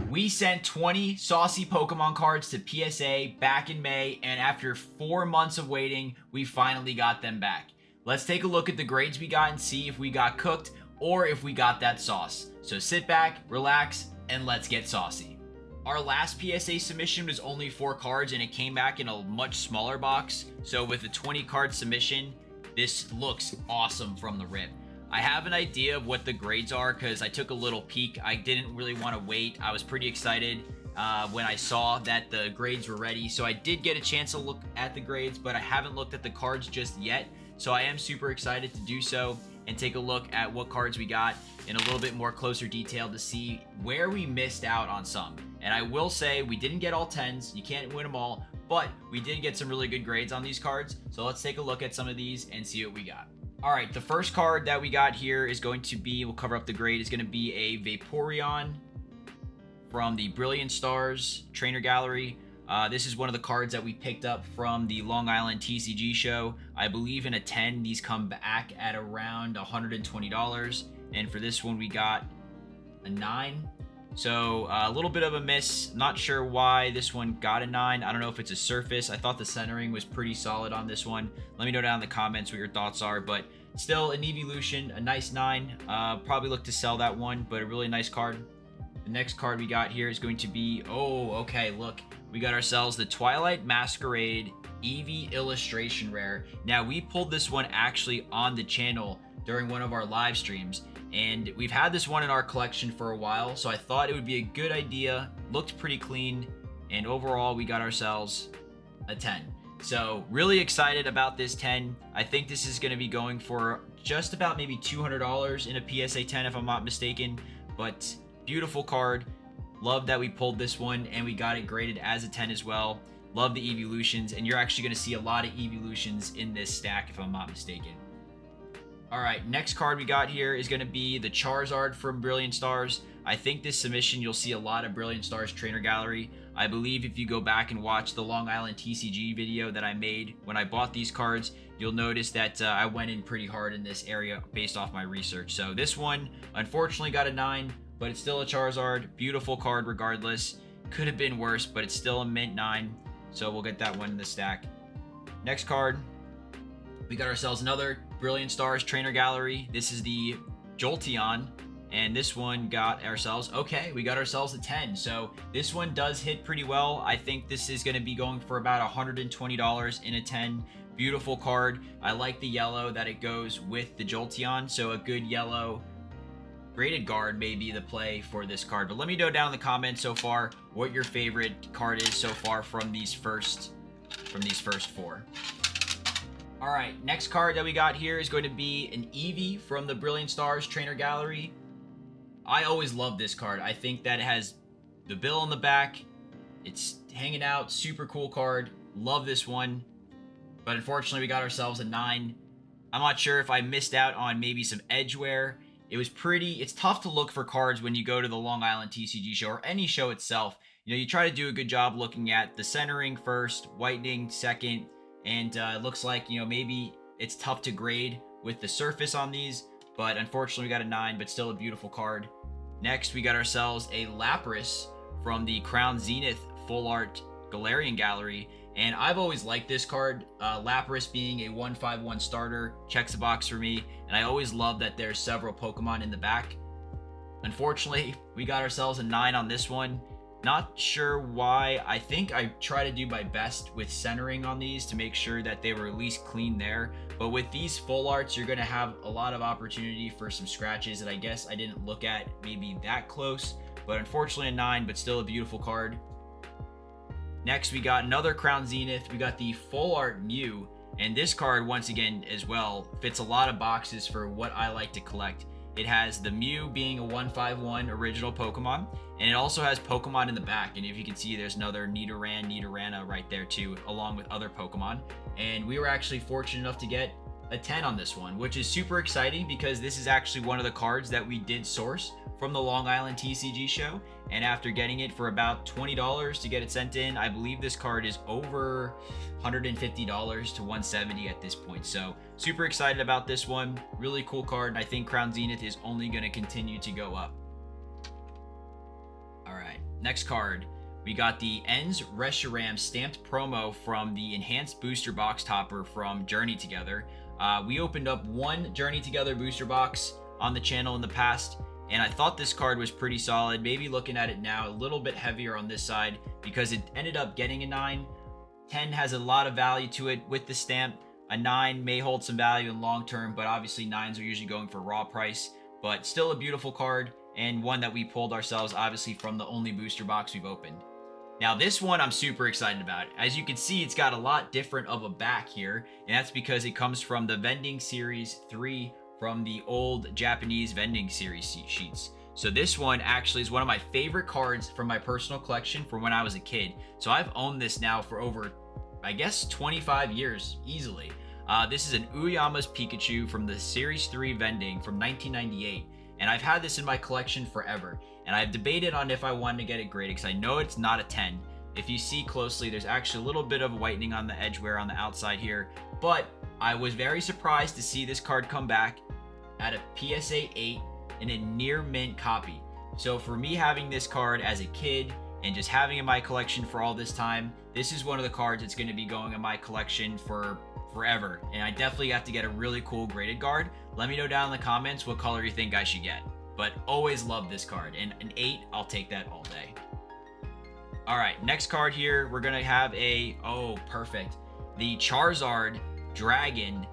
We sent 20 saucy Pokemon cards to PSA back in May, and after 4 months of waiting, we finally got them back. Let's take a look at the grades we got and see if we got cooked or if we got that sauce. So sit back, relax, and let's get saucy. Our last PSA submission was only 4 cards and it came back in a much smaller box. So with a 20 card submission, this looks awesome from the rip. I have an idea of what the grades are because I took a little peek. I didn't really want to wait. I was pretty excited when I saw that the grades were ready. So I did get a chance to look at the grades, but I haven't looked at the cards just yet. So I am super excited to do so and take a look at what cards we got in a little bit more closer detail to see where we missed out on some. And I will say we didn't get all 10s. You can't win them all, but we did get some really good grades on these cards. So let's take a look at some of these and see what we got. All right, the first card that we got here is going to be, we'll cover up the grade, is going to be a Vaporeon from the Brilliant Stars Trainer Gallery. This is one of the cards that we picked up from the Long Island TCG show. I believe in a 10, these come back at around $120. And for this one, we got a 9. So a little bit of a miss. Not sure why this one got a 9. I don't know if it's a surface. I thought the centering was pretty solid on this one. Let me know down in the comments what your thoughts are. But still, an Eeveelution, a nice 9. Probably look to sell that one, but a really nice card. The next card we got here is going to be, oh, okay, look. We got ourselves the Twilight Masquerade Eevee illustration rare. Now, we pulled this one actually on the channel during one of our live streams. And we've had this one in our collection for a while, so I thought it would be a good idea. Looked pretty clean, and overall we got ourselves a 10. So really excited about this 10. I think this is going to be going for just about maybe $200 in a PSA 10 if I'm not mistaken. But beautiful card. Love that we pulled this one and we got it graded as a 10 as well. Love the Eeveelutions, and you're actually going to see a lot of Eeveelutions in this stack if I'm not mistaken. All right, next card we got here is going to be the Charizard from Brilliant Stars. I think this submission, you'll see a lot of Brilliant Stars Trainer Gallery. I believe if you go back and watch the Long Island TCG video that I made when I bought these cards, you'll notice that I went in pretty hard in this area based off my research. So this one, unfortunately, got a 9, but it's still a Charizard. Beautiful card regardless. Could have been worse, but it's still a mint 9. So we'll get that one in the stack. Next card, we got ourselves another Brilliant Stars Trainer Gallery. This is the Jolteon, and this one got ourselves, okay, we got ourselves a 10. So this one does hit pretty well. I think this is going to be going for about $120 in a 10. Beautiful card. I like the yellow that it goes with the Jolteon, so a good yellow graded guard may be the play for this card. But let me know down in the comments so far what your favorite card is so far from these first 4. All right, next card that we got here is going to be an Eevee from the Brilliant Stars Trainer Gallery. I always love this card. I think that it has the bill on the back. It's hanging out, super cool card. Love this one. But unfortunately, we got ourselves a 9. I'm not sure if I missed out on maybe some edge wear. It's tough to look for cards when you go to the Long Island TCG show or any show itself. You know, you try to do a good job looking at the centering first, whitening second, and it looks like, you know, maybe it's tough to grade with the surface on these, but unfortunately we got a 9, but still a beautiful card. Next, we got ourselves a Lapras from the Crown Zenith Full Art Galarian Gallery, and I've always liked this card. Lapras being a 1/5/1 starter checks a box for me, and I always love that there's several Pokemon in the back. Unfortunately, we got ourselves a 9 on this one. Not sure why. I think I try to do my best with centering on these to make sure that they were at least clean there. But with these full arts, you're going to have a lot of opportunity for some scratches that I guess I didn't look at maybe that close. But unfortunately a 9, but still a beautiful card. Next, we got another Crown Zenith. We got the full art Mew. And this card, once again, as well, fits a lot of boxes for what I like to collect. It has the Mew being a 1/5/1 original Pokemon, and it also has Pokemon in the back. And if you can see, there's another Nidorana right there too, along with other Pokemon. And we were actually fortunate enough to get a 10 on this one, which is super exciting because this is actually one of the cards that we did source from the Long Island TCG show. And after getting it for about $20 to get it sent in, I believe this card is over $150 to $170 at this point. So super excited about this one. Really cool card, and I think Crown Zenith is only going to continue to go up. Next card, we got the Ends Reshiram stamped promo from the Enhanced Booster Box Topper from Journey Together. We opened up one Journey Together booster box on the channel in the past, and I thought this card was pretty solid. Maybe looking at it now, a little bit heavier on this side because it ended up getting a 9. 10 has a lot of value to it with the stamp. A 9 may hold some value in long term, but obviously 9s are usually going for raw price. But still a beautiful card, and one that we pulled ourselves obviously from the only booster box we've opened. Now this one I'm super excited about. As you can see, it's got a lot different of a back here, and that's because it comes from the Vending Series 3 from the old Japanese Vending Series sheets. So this one actually is one of my favorite cards from my personal collection from when I was a kid. So I've owned this now for over, I guess, 25 years easily. This is an Uyama's Pikachu from the Series 3 Vending from 1998. And I've had this in my collection forever. And I've debated on if I wanted to get it graded because I know it's not a 10. If you see closely, there's actually a little bit of whitening on the edge wear on the outside here. But I was very surprised to see this card come back at a PSA 8 in a near mint copy. So for me having this card as a kid and just having it in my collection for all this time, this is one of the cards that's going to be going in my collection for forever. And I definitely have to get a really cool graded guard. Let me know down in the comments what color you think I should get. But always love this card, and an 8, I'll take that all day. All right, next card here, we're gonna have a, oh, perfect, the Charizard Dragon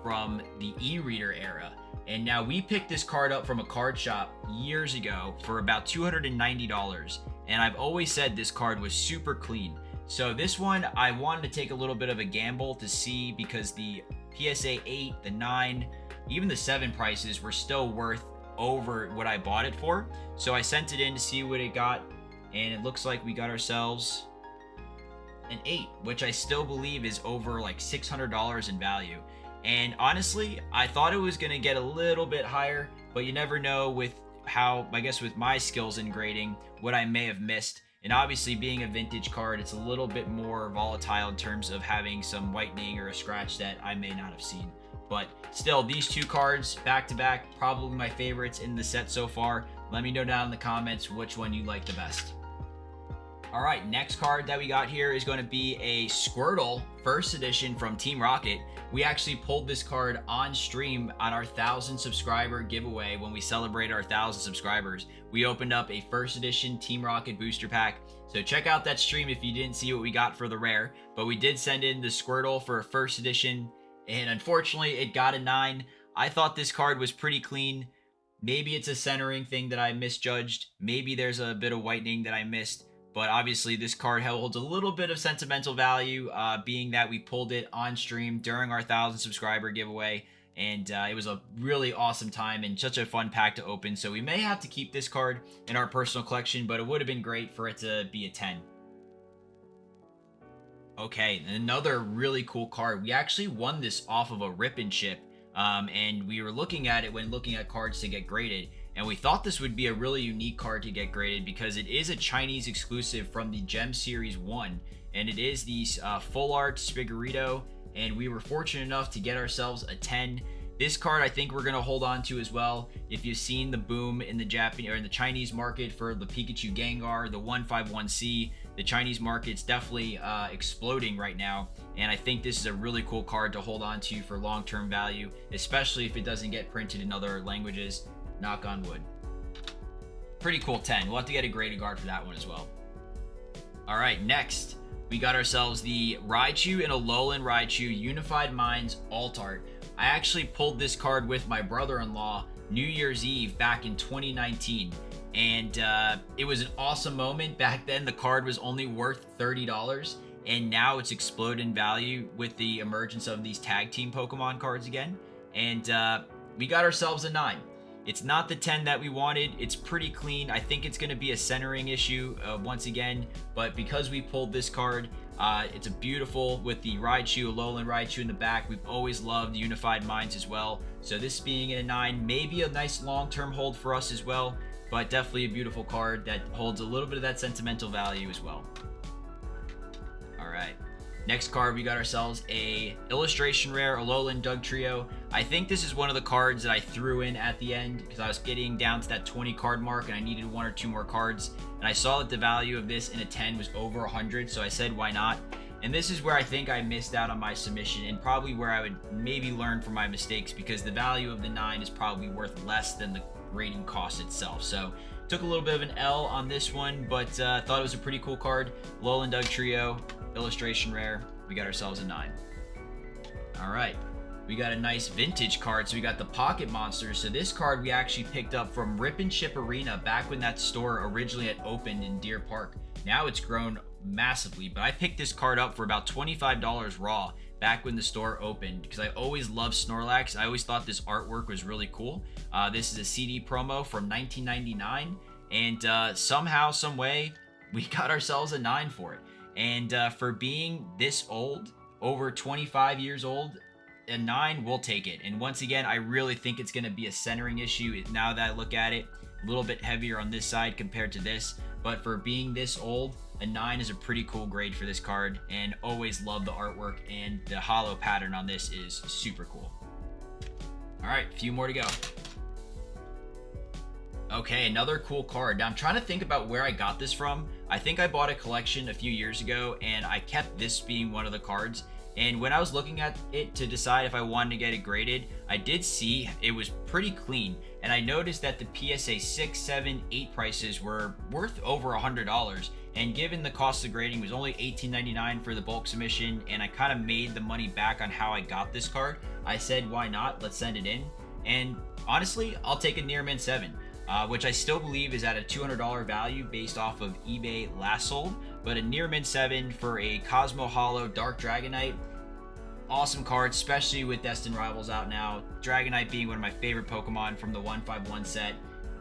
from the e-reader era. And now we picked this card up from a card shop years ago for about $290. And I've always said this card was super clean. So this one, I wanted to take a little bit of a gamble to see, because the PSA 8, the 9, even the 7 prices were still worth over what I bought it for. So I sent it in to see what it got, and it looks like we got ourselves an 8, which I still believe is over like $600 in value. And honestly, I thought it was going to get a little bit higher, but you never know with how, I guess with my skills in grading, what I may have missed. And obviously being a vintage card, it's a little bit more volatile in terms of having some whitening or a scratch that I may not have seen. But still, these two cards back to back, probably my favorites in the set so far. Let me know down in the comments which one you like the best. All right, next card that we got here is going to be a Squirtle first edition from Team Rocket. We actually pulled this card on stream on our 1,000 subscriber giveaway. When we celebrate our 1,000 subscribers, we opened up a first edition Team Rocket booster pack. So check out that stream if you didn't see what we got for the rare. But we did send in the Squirtle for a first edition, and unfortunately it got a 9. I thought this card was pretty clean. Maybe it's a centering thing that I misjudged. Maybe there's a bit of whitening that I missed. But obviously this card holds a little bit of sentimental value, being that we pulled it on stream during our 1,000 subscriber giveaway. And it was a really awesome time and such a fun pack to open. So we may have to keep this card in our personal collection, but it would have been great for it to be a 10. Okay, another really cool card. We actually won this off of a rip and ship, and we were looking at it when looking at cards to get graded, and we thought this would be a really unique card to get graded because it is a Chinese exclusive from the Gem Series 1, and it is the full art Spiggerito, and we were fortunate enough to get ourselves a 10. This card I think we're going to hold on to as well. If you've seen the boom in the Japanese or in the Chinese market for the Pikachu Gengar, the 151C, the Chinese market's definitely exploding right now, and I think this is a really cool card to hold on to for long-term value, especially if it doesn't get printed in other languages. Knock on wood. Pretty cool 10. We'll have to get a graded guard for that one as well. All right, next we got ourselves the Raichu and Alolan Raichu Unified Minds Alt Art. I actually pulled this card with my brother-in-law New Year's Eve back in 2019, and it was an awesome moment. Back then the card was only worth $30, and now it's exploded in value with the emergence of these tag team Pokemon cards again, and we got ourselves a 9. It's not the 10 that we wanted. It's pretty clean. I think it's going to be a centering issue once again, but because we pulled this card, it's a beautiful with the Raichu, Alolan Raichu in the back. We've always loved Unified Minds as well. So this being a 9, maybe a nice long-term hold for us as well, but definitely a beautiful card that holds a little bit of that sentimental value as well. All right. Next card, we got ourselves a illustration rare Alolan Dugtrio. I think this is one of the cards that I threw in at the end because I was getting down to that 20 card mark and I needed 1 or 2 more cards. And I saw that the value of this in a 10 was over 100, so I said why not. And this is where I think I missed out on my submission and probably where I would maybe learn from my mistakes, because the value of the 9 is probably worth less than the grading cost itself. So took a little bit of an L on this one, but thought it was a pretty cool card. Alolan Dugtrio, illustration rare. We got ourselves a 9. All right. We got a nice vintage card. So we got the Pocket Monsters. So this card we actually picked up from Rip and Ship Arena back when that store originally had opened in Deer Park. Now it's grown massively, but I picked this card up for about $25 raw back when the store opened because I always loved Snorlax. I always thought this artwork was really cool. This is a CD promo from 1999, and somehow, some way, we got ourselves a 9 for it. And for being this old, over 25 years old, a 9, we'll take it. And once again, I really think it's going to be a centering issue now that I look at it. A little bit heavier on this side compared to this, but for being this old, a 9 is a pretty cool grade for this card, and always love the artwork, and the hollow pattern on this is super cool. All right, a few more to go. Okay, another cool card. Now I'm trying to think about where I got this from. I think I bought a collection a few years ago and I kept this being one of the cards. And when I was looking at it to decide if I wanted to get it graded, I did see it was pretty clean. And I noticed that the PSA 6, 7, 8 prices were worth over $100. And given the cost of grading was only $18.99 for the bulk submission, and I kind of made the money back on how I got this card, I said, why not? Let's send it in. And honestly, I'll take a near mint 7. Which I still believe is at a $200 value based off of eBay last sold, but a near mint 7 for a Cosmo Hollow Dark Dragonite. Awesome card, especially with Destined Rivals out now. Dragonite being one of my favorite Pokemon from the 151 set.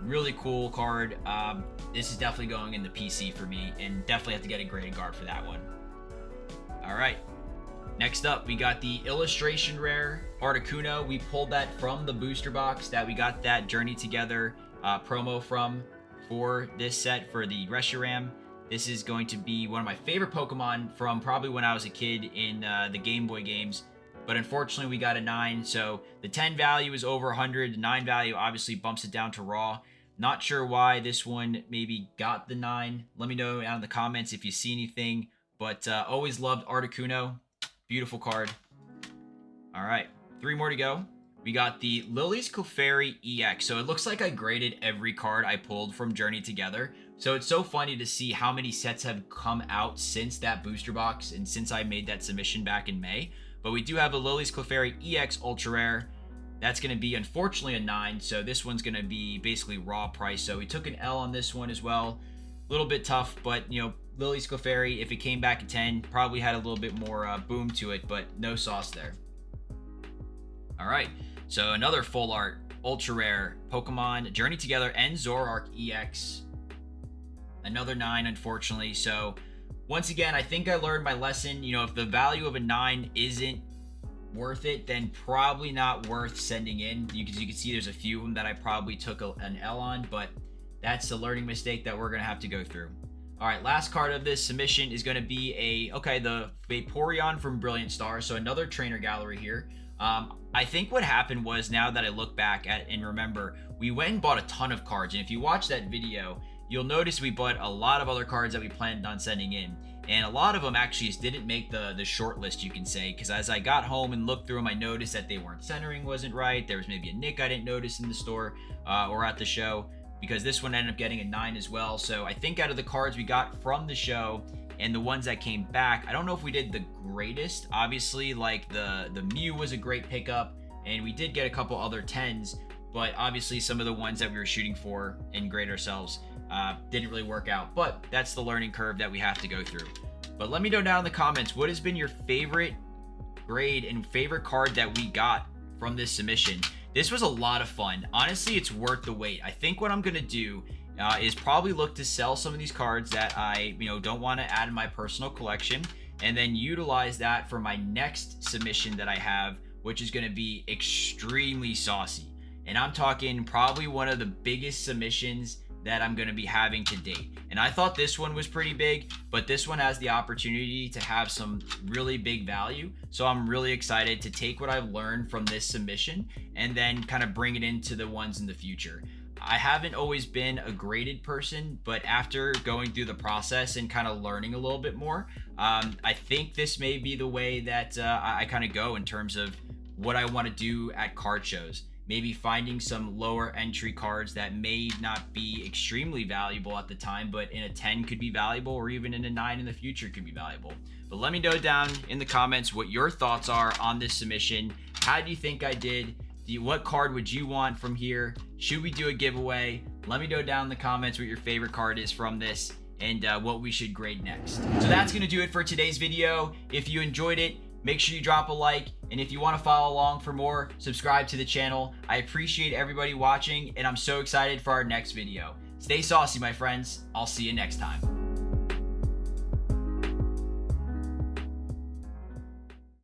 Really cool card. This is definitely going in the PC for me, and definitely have to get a graded card for that one. All right. Next up, we got the illustration rare Articuno. We pulled that from the booster box that we got that Journey Together promo from for this set for the Reshiram. This is going to be one of my favorite Pokemon from probably when I was a kid in the Game Boy games, but unfortunately we got a 9, so the 10 value is over 100, the 9 value obviously bumps it down to raw. Not sure why this one maybe got the 9. Let me know down in the comments if you see anything, but always loved Articuno. Beautiful card. All right, 3 more to go. We got the Lily's Clefairy EX. So it looks like I graded every card I pulled from Journey Together. So it's so funny to see how many sets have come out since that booster box and since I made that submission back in May. But we do have a Lily's Clefairy EX Ultra Rare. That's going to be, unfortunately, a 9. So this one's going to be basically raw price. So we took an L on this one as well. A little bit tough, but, you know, Lily's Clefairy, if it came back at 10, probably had a little bit more boom to it, but no sauce there. All right. So another full art, ultra rare Pokemon Journey Together and Zoroark EX. Another 9, unfortunately. So once again, I think I learned my lesson. You know, if the value of a 9 isn't worth it, then probably not worth sending in. Because you can see there's a few of them that I probably took an L on, but that's the learning mistake that we're going to have to go through. All right, last card of this submission is going to be the Vaporeon from Brilliant Stars. So another trainer gallery here. I think what happened was, now that I look back at and remember, we went and bought a ton of cards. And if you watch that video, you'll notice we bought a lot of other cards that we planned on sending in. And a lot of them actually just didn't make the short list, you can say, because as I got home and looked through them, I noticed that they weren't centering, wasn't right. There was maybe a nick I didn't notice in the store or at the show, because this one ended up getting a 9 as well. So I think out of the cards we got from the show and the ones that came back, I don't know if we did the greatest. Obviously, like the Mew was a great pickup, and we did get a couple other 10s, but obviously some of the ones that we were shooting for and grade ourselves didn't really work out. But that's the learning curve that we have to go through. But let me know down in the comments, what has been your favorite grade and favorite card that we got from this submission? This was a lot of fun. Honestly, it's worth the wait. I think what I'm gonna do is probably look to sell some of these cards that I don't want to add in my personal collection, and then utilize that for my next submission that I have, which is going to be extremely saucy. And I'm talking probably one of the biggest submissions that I'm going to be having to date. And And I thought this one was pretty big, but this one has the opportunity to have some really big value. So I'm really excited to take what I've learned from this submission and then kind of bring it into the ones in the future. I haven't always been a graded person, but after going through the process and kind of learning a little bit more, I think this may be the way that I kind of go in terms of what I want to do at card shows. Maybe finding some lower entry cards that may not be extremely valuable at the time, but in a 10 could be valuable, or even in a 9 in the future could be valuable. But let me know down in the comments what your thoughts are on this submission. How do you think I did? What card would you want from here? Should we do a giveaway? Let me know down in the comments what your favorite card is from this and what we should grade next. So that's gonna do it for today's video. If you enjoyed it, make sure you drop a like, and if you want to follow along for more, subscribe to the channel. I appreciate everybody watching, and I'm so excited for our next video. Stay saucy, my friends. I'll see you next time.